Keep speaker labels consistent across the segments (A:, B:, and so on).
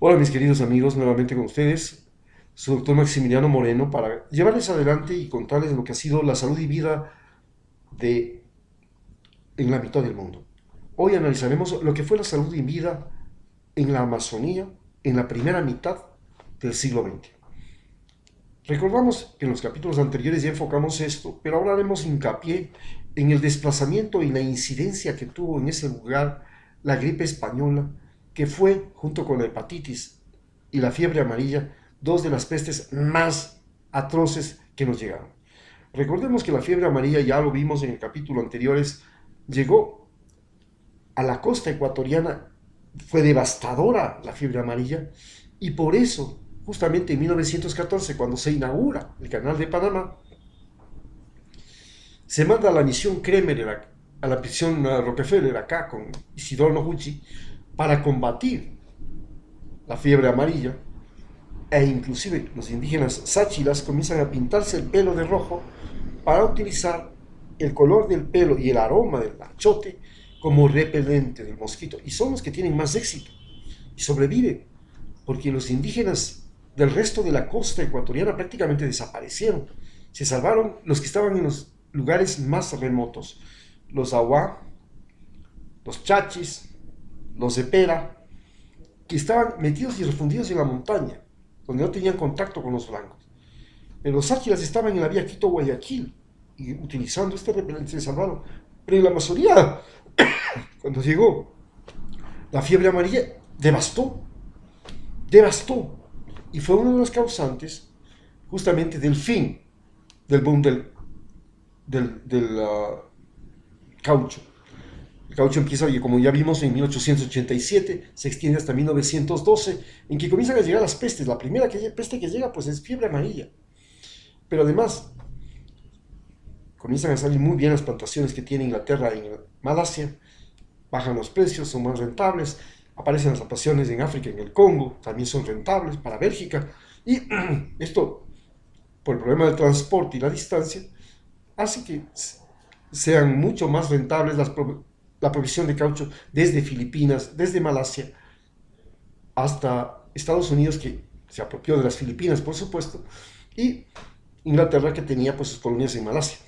A: Hola mis queridos amigos, nuevamente con ustedes, su doctor Maximiliano Moreno, para llevarles adelante y contarles lo que ha sido la salud y vida de, en la mitad del mundo. Hoy analizaremos lo que fue la salud y vida en la Amazonía en la primera mitad del siglo XX. Recordamos que en los capítulos anteriores ya enfocamos esto, pero ahora haremos hincapié en el desplazamiento y la incidencia que tuvo en ese lugar la gripe española, que fue, junto con la hepatitis y la fiebre amarilla, dos de las pestes más atroces que nos llegaron. Recordemos que la fiebre amarilla, ya lo vimos en el capítulo anteriores, llegó a la costa ecuatoriana, fue devastadora la fiebre amarilla, y por eso, justamente en 1914, cuando se inaugura el Canal de Panamá, se manda a la misión Kremer, a la prisión Rockefeller, acá con Isidoro Noguchi, para combatir la fiebre amarilla, e inclusive los indígenas sáchilas comienzan a pintarse el pelo de rojo para utilizar el color del pelo y el aroma del achote como repelente del mosquito, y son los que tienen más éxito y sobreviven, porque los indígenas del resto de la costa ecuatoriana prácticamente desaparecieron. Se salvaron los que estaban en los lugares más remotos, los Awa, los Chachis, los Epera, que estaban metidos y refundidos en la montaña, donde no tenían contacto con los blancos. Pero los Sáchilas estaban en la vía Quito-Guayaquil, y utilizando este repelente se salvaron. Pero en la Amazonía, cuando llegó la fiebre amarilla, devastó, y fue uno de los causantes justamente del fin del boom del caucho. El caucho empieza, como ya vimos, en 1887, se extiende hasta 1912, en que comienzan a llegar las pestes. La primera peste que llega pues es fiebre amarilla. Pero además comienzan a salir muy bien las plantaciones que tiene Inglaterra en Malasia, bajan los precios, son más rentables, aparecen las plantaciones en África, en el Congo, también son rentables para Bélgica, y esto, por el problema del transporte y la distancia, hace que sean mucho más rentables la provisión de caucho desde Filipinas, desde Malasia, hasta Estados Unidos, que se apropió de las Filipinas, por supuesto, y Inglaterra, que tenía pues sus colonias en Malasia,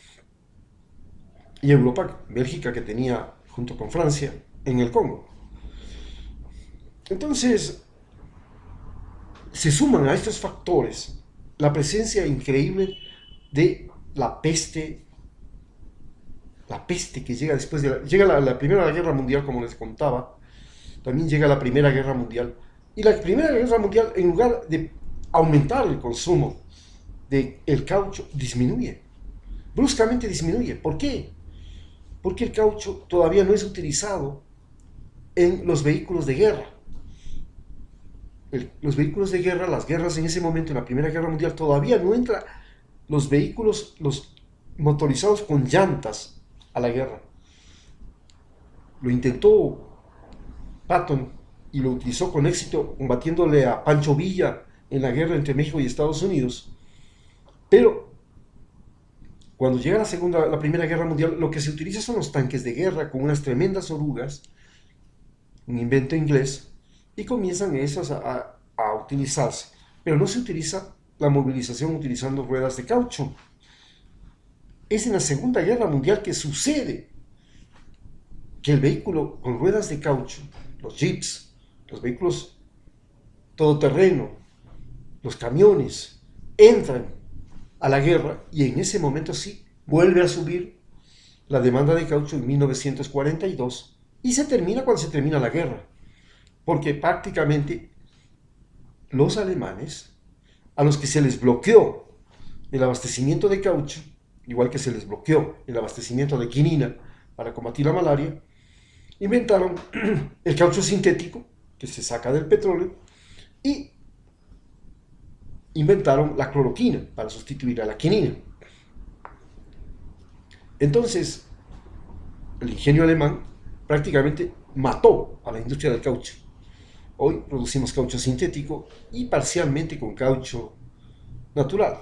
A: y Europa, Bélgica, que tenía junto con Francia en el Congo. Entonces, se suman a estos factores la presencia increíble de la peste que llega después de llega la Primera Guerra Mundial, como les contaba, también llega la Primera Guerra Mundial, y la Primera Guerra Mundial, en lugar de aumentar el consumo del caucho, disminuye, bruscamente disminuye. ¿Por qué? Porque el caucho todavía no es utilizado en los vehículos de guerra. Los vehículos de guerra, las guerras en ese momento, en la Primera Guerra Mundial, todavía no entran los vehículos, los motorizados con llantas a la guerra. Lo intentó Patton y lo utilizó con éxito combatiéndole a Pancho Villa en la guerra entre México y Estados Unidos. Pero cuando llega la Primera Guerra Mundial, lo que se utiliza son los tanques de guerra con unas tremendas orugas, un invento inglés, y comienzan esas a utilizarse. Pero no se utiliza la movilización utilizando ruedas de caucho. Es en la Segunda Guerra Mundial que sucede que el vehículo con ruedas de caucho, los jeeps, los vehículos todoterreno, los camiones, entran a la guerra, y en ese momento sí vuelve a subir la demanda de caucho en 1942, y se termina cuando se termina la guerra, porque prácticamente los alemanes, a los que se les bloqueó el abastecimiento de caucho, igual que se les bloqueó el abastecimiento de quinina para combatir la malaria, inventaron el caucho sintético, que se saca del petróleo, y inventaron la cloroquina para sustituir a la quinina. Entonces, el ingenio alemán prácticamente mató a la industria del caucho. Hoy producimos caucho sintético y parcialmente con caucho natural.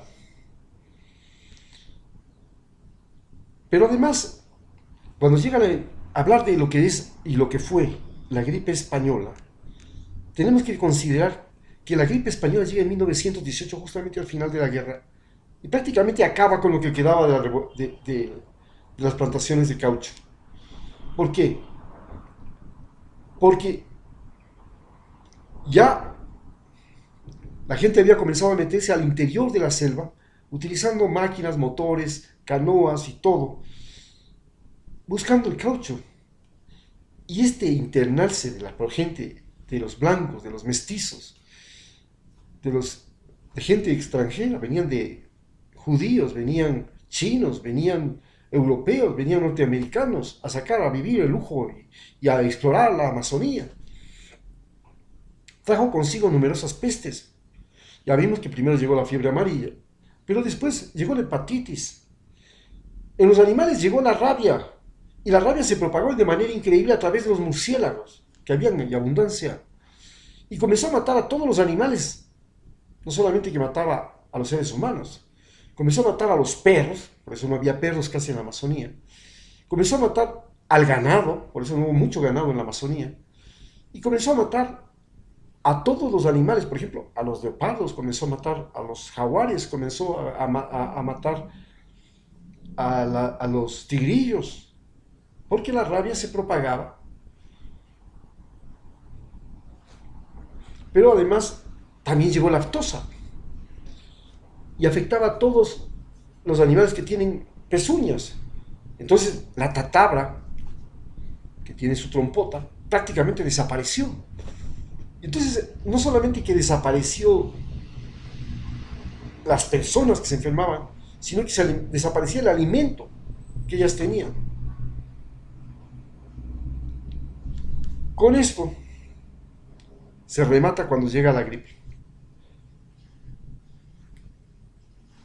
A: Pero además, cuando llegan a hablar de lo que es y lo que fue la gripe española, tenemos que considerar que la gripe española llega en 1918, justamente al final de la guerra, y prácticamente acaba con lo que quedaba de las plantaciones de caucho. ¿Por qué? Porque ya la gente había comenzado a meterse al interior de la selva, utilizando máquinas, motores, canoas y todo, buscando el caucho. Y este internarse de la gente, de los blancos, de los mestizos, de gente extranjera, venían de judíos, venían chinos, venían europeos, venían norteamericanos a sacar, a vivir el lujo y a explorar la Amazonía. Trajo consigo numerosas pestes. Ya vimos que primero llegó la fiebre amarilla, pero después llegó la hepatitis. En los animales llegó la rabia, y la rabia se propagó de manera increíble a través de los murciélagos, que habían en abundancia, y comenzó a matar a todos los animales, no solamente que mataba a los seres humanos, comenzó a matar a los perros, por eso no había perros casi en la Amazonía, comenzó a matar al ganado, por eso no hubo mucho ganado en la Amazonía, y comenzó a matar a todos los animales, por ejemplo, a los leopardos, comenzó a matar a los jaguares, comenzó a matar a los tigrillos, porque la rabia se propagaba. Pero además también llegó la aftosa y afectaba a todos los animales que tienen pezuñas. Entonces la tatabra, que tiene su trompota, prácticamente desapareció. Entonces no solamente que desapareció las personas que se enfermaban, sino que desaparecía el alimento que ellas tenían. Con esto se remata cuando llega la gripe.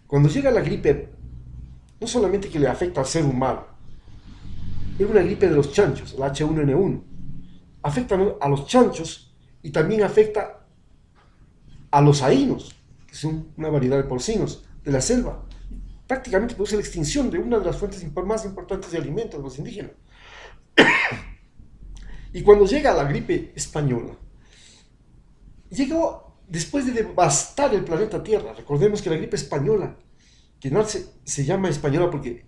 A: Cuando llega la gripe, no solamente que le afecta al ser humano, es una gripe de los chanchos, el H1N1. Afecta a los chanchos y también afecta a los ainos, que son una variedad de porcinos de la selva. Prácticamente produce la extinción de una de las fuentes más importantes de alimentos de los indígenas. Y cuando llega la gripe española, llegó después de devastar el planeta Tierra. Recordemos que la gripe española, que se llama española porque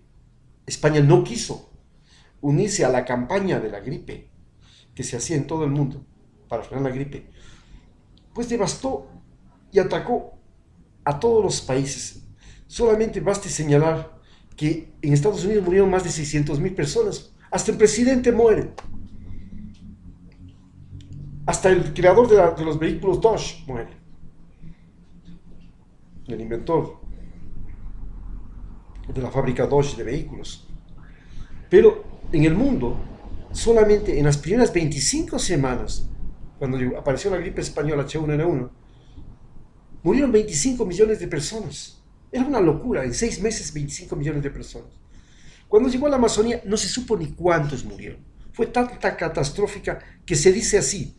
A: España no quiso unirse a la campaña de la gripe que se hacía en todo el mundo para frenar la gripe, pues devastó y atacó a todos los países. Solamente basta señalar que en Estados Unidos murieron más de 600.000 personas. Hasta el presidente muere. Hasta el creador de los vehículos Dodge muere. El inventor de la fábrica Dodge de vehículos. Pero en el mundo, solamente en las primeras 25 semanas, cuando apareció la gripe española H1N1, murieron 25 millones de personas. Era una locura, en 6 meses 25 millones de personas. Cuando llegó a la Amazonía no se supo ni cuántos murieron. Fue tanta catastrófica que se dice así.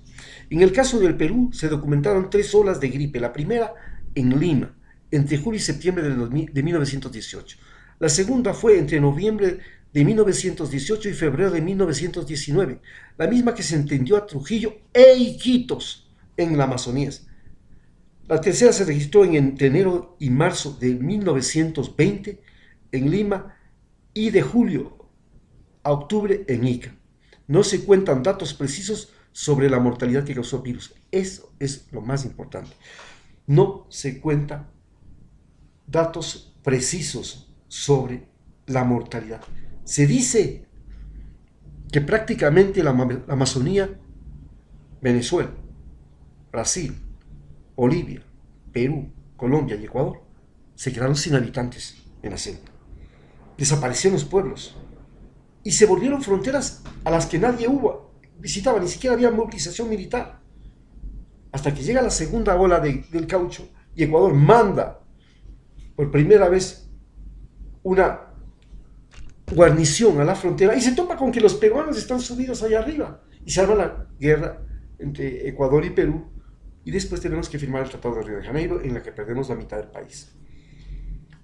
A: En el caso del Perú se documentaron 3 olas de gripe. La primera en Lima, entre julio y septiembre de 1918. La segunda fue entre noviembre de 1918 y febrero de 1919, la misma que se entendió a Trujillo e Iquitos en la Amazonía. La tercera se registró entre enero y marzo de 1920 en Lima y de julio a octubre en Ica. No se cuentan datos precisos sobre la mortalidad que causó el virus. Eso es lo más importante. No se cuentan datos precisos sobre la mortalidad. Se dice que prácticamente la Amazonía, Venezuela, Brasil, Bolivia, Perú, Colombia y Ecuador se quedaron sin habitantes en la selva. Desaparecieron los pueblos y se volvieron fronteras a las que nadie visitaba, ni siquiera había movilización militar. Hasta que llega la segunda ola del caucho y Ecuador manda por primera vez una guarnición a la frontera y se topa con que los peruanos están subidos allá arriba y se arma la guerra entre Ecuador y Perú y después tenemos que firmar el Tratado de Río de Janeiro en la que perdemos la mitad del país.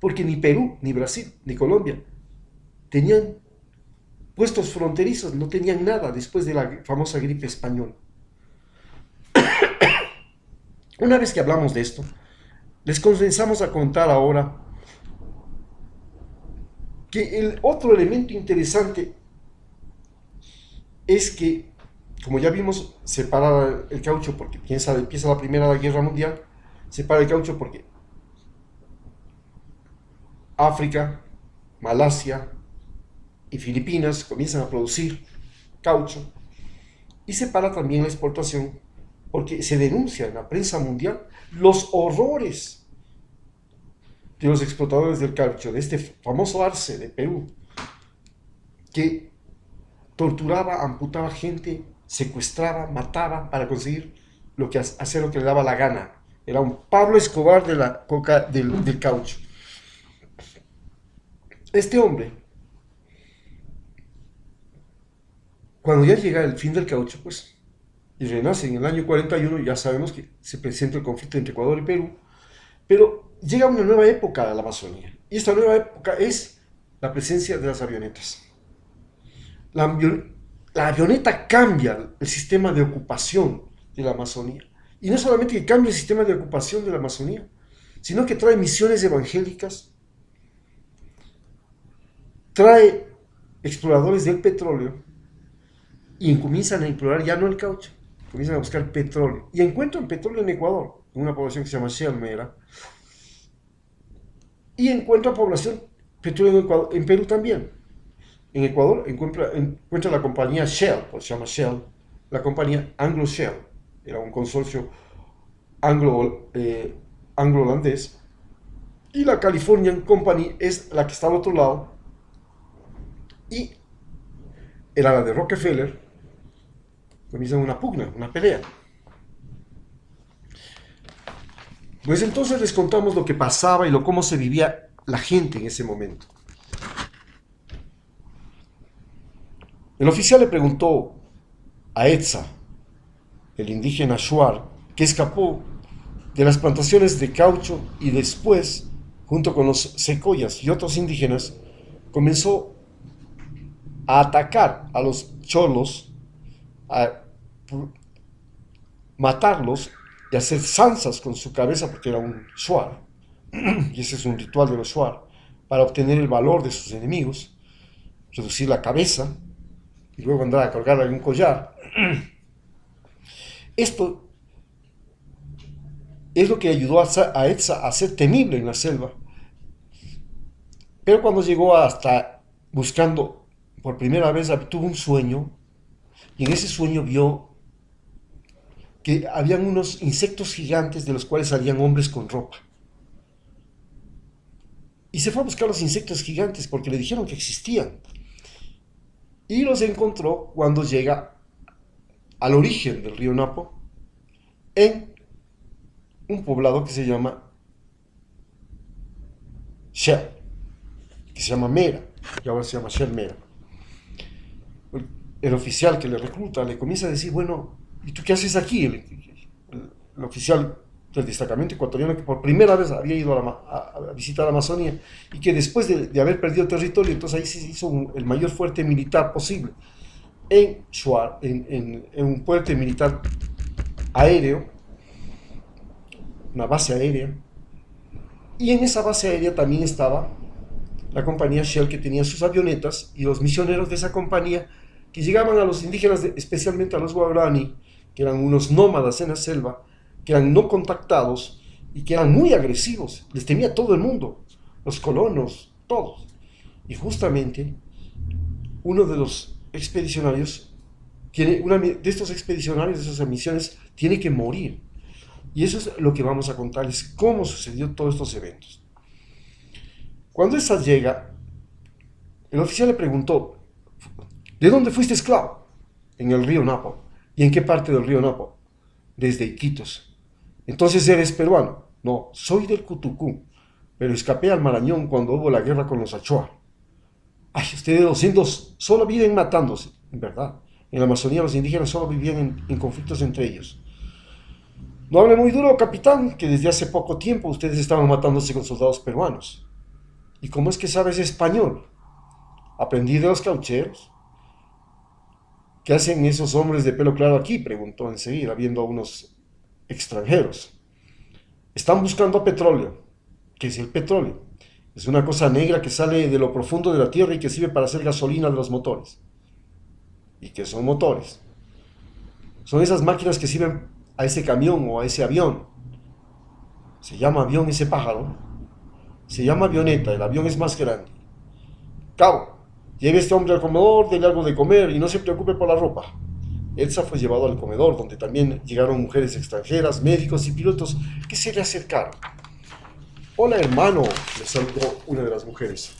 A: Porque ni Perú, ni Brasil, ni Colombia tenían puestos fronterizos, no tenían nada después de la famosa gripe española. Una vez que hablamos de esto, les comenzamos a contar ahora que el otro elemento interesante es que, como ya vimos, separa el caucho porque empieza la Primera Guerra Mundial, separa el caucho porque África, Malasia y Filipinas comienzan a producir caucho, y separa también la exportación porque se denuncia en la prensa mundial los horrores de los explotadores del caucho, de este famoso Arce de Perú, que torturaba, amputaba gente, secuestraba, mataba para conseguir hacer lo que le daba la gana. Era un Pablo Escobar de la coca, del caucho. Este hombre, cuando ya llega el fin del caucho, pues, y renace en el año 41, ya sabemos que se presenta el conflicto entre Ecuador y Perú, pero llega una nueva época a la Amazonía. Y esta nueva época es la presencia de las avionetas. La avioneta cambia el sistema de ocupación de la Amazonía. Y no solamente que cambia el sistema de ocupación de la Amazonía, sino que trae misiones evangélicas, trae exploradores del petróleo y comienzan a explorar ya no el caucho, comienzan a buscar petróleo. Y encuentran petróleo en Ecuador, en una población que se llama Shelmera, y encuentran población petróleo en, Ecuador, en Perú también. En Ecuador encuentra la compañía Shell, pues se llama Shell, la compañía Anglo Shell, era un consorcio anglo-holandés, y la Californian Company es la que está al otro lado, y era la de Rockefeller. Comienzan una pugna, una pelea. Pues entonces les contamos lo que pasaba y cómo se vivía la gente en ese momento. El oficial le preguntó a Etza, el indígena Shuar, que escapó de las plantaciones de caucho y después, junto con los secoyas y otros indígenas, comenzó a atacar a los cholos, a matarlos y hacer zanzas con su cabeza, porque era un Shuar, y ese es un ritual de los Shuar, para obtener el valor de sus enemigos, reducir la cabeza y luego andar a colgarla en un collar. Esto es lo que ayudó a Etza a ser temible en la selva. Pero cuando llegó hasta buscando por primera vez, tuvo un sueño, y en ese sueño vio que habían unos insectos gigantes de los cuales salían hombres con ropa. Y se fue a buscar los insectos gigantes porque le dijeron que existían. Y los encontró cuando llega al origen del río Napo, en un poblado que se llama Shell, que se llama Mera, y ahora se llama Shell Mera. El oficial que le recluta le comienza a decir, bueno, ¿y tú qué haces aquí? El oficial del destacamento ecuatoriano, que por primera vez había ido a visitar la Amazonía, y que después de haber perdido territorio, entonces ahí se hizo el mayor fuerte militar posible en Shuar, en un fuerte militar aéreo, una base aérea, y en esa base aérea también estaba la compañía Shell, que tenía sus avionetas, y los misioneros de esa compañía que llegaban a los indígenas, especialmente a los Guarani, que eran unos nómadas en la selva, que eran no contactados y que eran muy agresivos. Les temía todo el mundo, los colonos, todos. Y justamente uno de los expedicionarios, de estos expedicionarios, de esas misiones, tiene que morir. Y eso es lo que vamos a contarles, cómo sucedió todos estos eventos. Cuando esta llega, el oficial le preguntó, ¿de dónde fuiste esclavo? En el río Napo. ¿Y en qué parte del río Napo? Desde Iquitos. Entonces eres peruano. No, soy del Cutucú, pero escapé al Marañón cuando hubo la guerra con los Achuar. Ay, ustedes los indios solo viven matándose, en verdad. En la Amazonía los indígenas solo vivían en conflictos entre ellos. No hable muy duro, capitán, que desde hace poco tiempo ustedes estaban matándose con soldados peruanos. ¿Y cómo es que sabes español? Aprendí de los caucheros. ¿Qué hacen esos hombres de pelo claro aquí?, preguntó enseguida, viendo a unos extranjeros. Están buscando petróleo. ¿Qué es el petróleo? Es una cosa negra que sale de lo profundo de la tierra y que sirve para hacer gasolina de los motores. ¿Y qué son motores? Son esas máquinas que sirven a ese camión o a ese avión. Se llama avión ese pájaro. Se llama avioneta, el avión es más grande. Cabo, lleve a este hombre al comedor, dele algo de comer y no se preocupe por la ropa. Elsa fue llevado al comedor, donde también llegaron mujeres extranjeras, médicos y pilotos que se le acercaron. Hola hermano, le saludó una de las mujeres.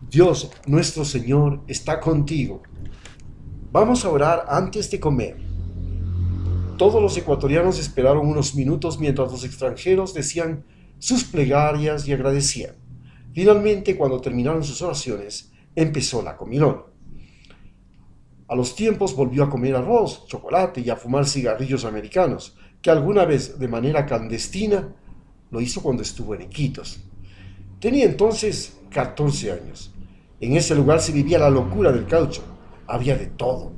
A: Dios, nuestro Señor, está contigo. Vamos a orar antes de comer. Todos los ecuatorianos esperaron unos minutos mientras los extranjeros decían sus plegarias y agradecían. Finalmente, cuando terminaron sus oraciones, empezó la comilón. A los tiempos volvió a comer arroz, chocolate y a fumar cigarrillos americanos, que alguna vez de manera clandestina lo hizo cuando estuvo en Iquitos. Tenía entonces 14 años. En ese lugar se vivía la locura del caucho. Había de todo.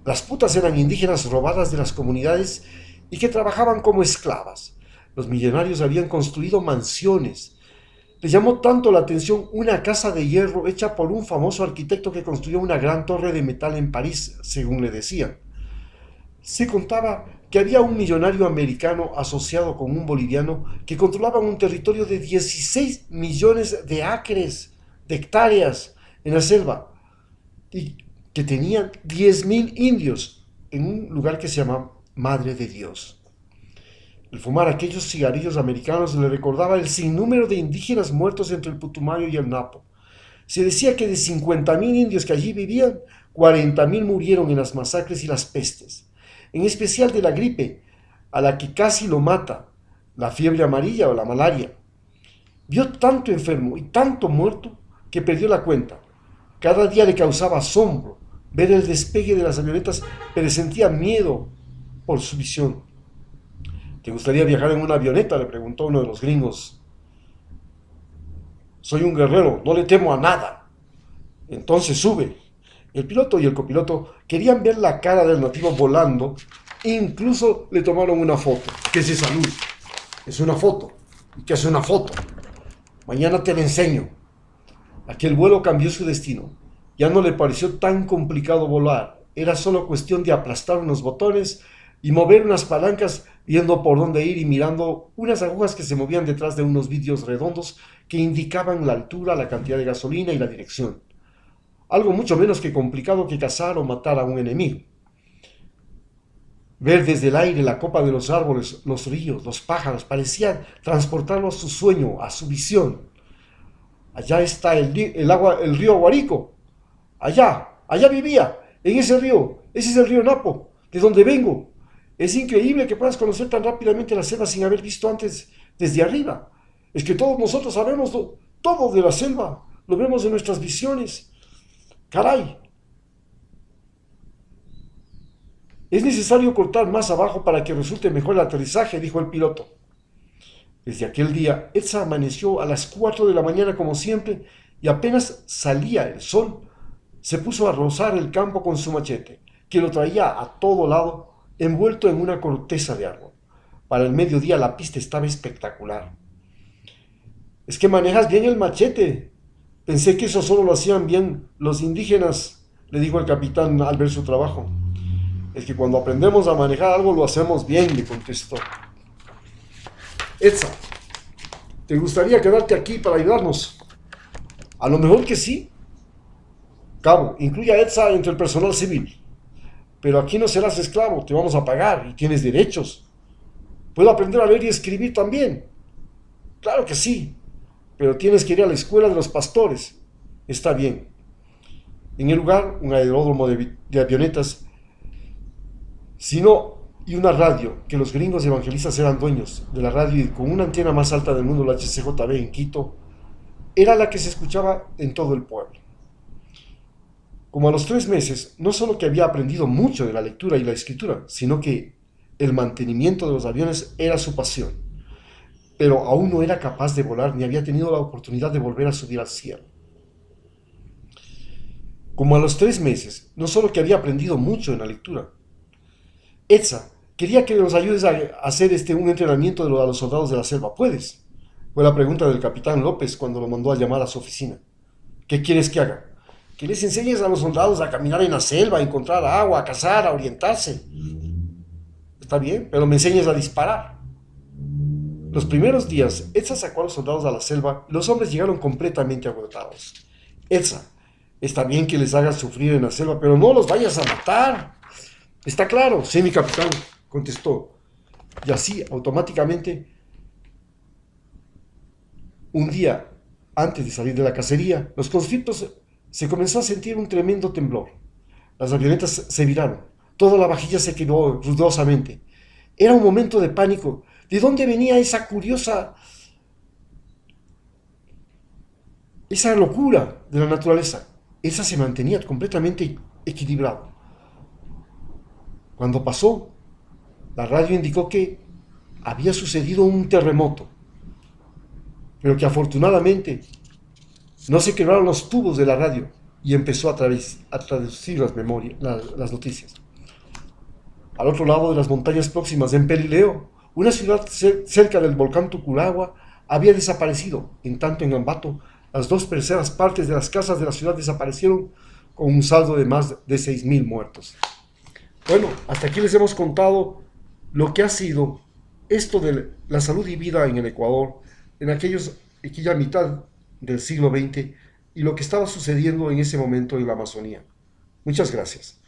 A: Las putas eran indígenas robadas de las comunidades y que trabajaban como esclavas. Los millonarios habían construido mansiones. Les llamó tanto la atención una casa de hierro hecha por un famoso arquitecto que construyó una gran torre de metal en París, según le decían. Se contaba que había un millonario americano asociado con un boliviano que controlaban un territorio de 16 millones de acres, de hectáreas en la selva, y que tenían 10.000 indios en un lugar que se llama Madre de Dios. El fumar aquellos cigarrillos americanos le recordaba el sinnúmero de indígenas muertos entre el Putumayo y el Napo. Se decía que de 50.000 indios que allí vivían, 40.000 murieron en las masacres y las pestes, en especial de la gripe, a la que casi lo mata, la fiebre amarilla o la malaria. Vio tanto enfermo y tanto muerto que perdió la cuenta. Cada día le causaba asombro ver el despegue de las avionetas, pero sentía miedo por su visión. ¿Te gustaría viajar en una avioneta?, le preguntó uno de los gringos. Soy un guerrero, no le temo a nada. Entonces sube. El piloto y el copiloto querían ver la cara del nativo volando e incluso le tomaron una foto. ¿Qué es esa luz? Es una foto. ¿Y qué es una foto? Mañana te la enseño. Aquel vuelo cambió su destino. Ya no le pareció tan complicado volar. Era solo cuestión de aplastar unos botones y mover unas palancas viendo por dónde ir y mirando unas agujas que se movían detrás de unos vidrios redondos que indicaban la altura, la cantidad de gasolina y la dirección. Algo mucho menos que complicado que cazar o matar a un enemigo. Ver desde el aire la copa de los árboles, los ríos, los pájaros, parecía transportarlo a su sueño, a su visión. Allá está el río Guarico. Allá vivía, en ese río. Ese es el río Napo, de donde vengo. Es increíble que puedas conocer tan rápidamente la selva sin haber visto antes desde arriba. Es que todos nosotros sabemos todo de la selva. Lo vemos en nuestras visiones. Caray. Es necesario cortar más abajo para que resulte mejor el aterrizaje, dijo el piloto. Desde aquel día, Elsa amaneció a las 4 de la mañana como siempre y apenas salía el sol, se puso a rozar el campo con su machete, que lo traía a todo lado, envuelto en una corteza de árbol. Para el mediodía la pista estaba espectacular. Es que manejas bien el machete. Pensé que eso solo lo hacían bien los indígenas, le dijo el capitán al ver su trabajo. Es que cuando aprendemos a manejar algo lo hacemos bien, le contestó. Elsa, ¿te gustaría quedarte aquí para ayudarnos? A lo mejor que sí. Cabo, incluye a Elsa entre el personal civil. Pero aquí no serás esclavo, te vamos a pagar y tienes derechos. ¿Puedo aprender a leer y escribir también? Claro que sí, pero tienes que ir a la escuela de los pastores. Está bien. En el lugar, un aeródromo de avionetas, sino y una radio, que los gringos evangelistas eran dueños de la radio y con una antena más alta del mundo, la HCJB en Quito, era la que se escuchaba en todo el pueblo. Como a los 3 meses, no solo que había aprendido mucho de la lectura y la escritura, sino que el mantenimiento de los aviones era su pasión, pero aún no era capaz de volar ni había tenido la oportunidad de volver a subir al cielo. Como a los 3 meses, no solo que había aprendido mucho en la lectura, Elsa quería que nos ayudes a hacer un entrenamiento a los soldados de la selva. ¿Puedes? Fue la pregunta del capitán López cuando lo mandó a llamar a su oficina. ¿Qué quieres que haga? Que les enseñes a los soldados a caminar en la selva, a encontrar agua, a cazar, a orientarse. Está bien, pero me enseñes a disparar. Los primeros días, Elsa sacó a los soldados a la selva y los hombres llegaron completamente agotados. Elsa, está bien que les hagas sufrir en la selva, pero no los vayas a matar. Está claro, sí, mi capitán, contestó. Y así, automáticamente, un día antes de salir de la cacería, los conscriptos se comenzó a sentir un tremendo temblor. Las avionetas se viraron. Toda la vajilla se quebró ruidosamente. Era un momento de pánico. ¿De dónde venía esa locura de la naturaleza? Esa se mantenía completamente equilibrada. Cuando pasó, la radio indicó que había sucedido un terremoto, pero que afortunadamente no se quebraron los tubos de la radio y empezó a traducir las noticias. Al otro lado de las montañas próximas, en Pelileo, una ciudad cerca del volcán Tuculagua había desaparecido. En tanto, en Ambato, las 2/3 de las casas de la ciudad desaparecieron con un saldo de más de 6.000 muertos. Bueno, hasta aquí les hemos contado lo que ha sido esto de la salud y vida en el Ecuador en aquella mitad del siglo XX y lo que estaba sucediendo en ese momento en la Amazonía. Muchas gracias.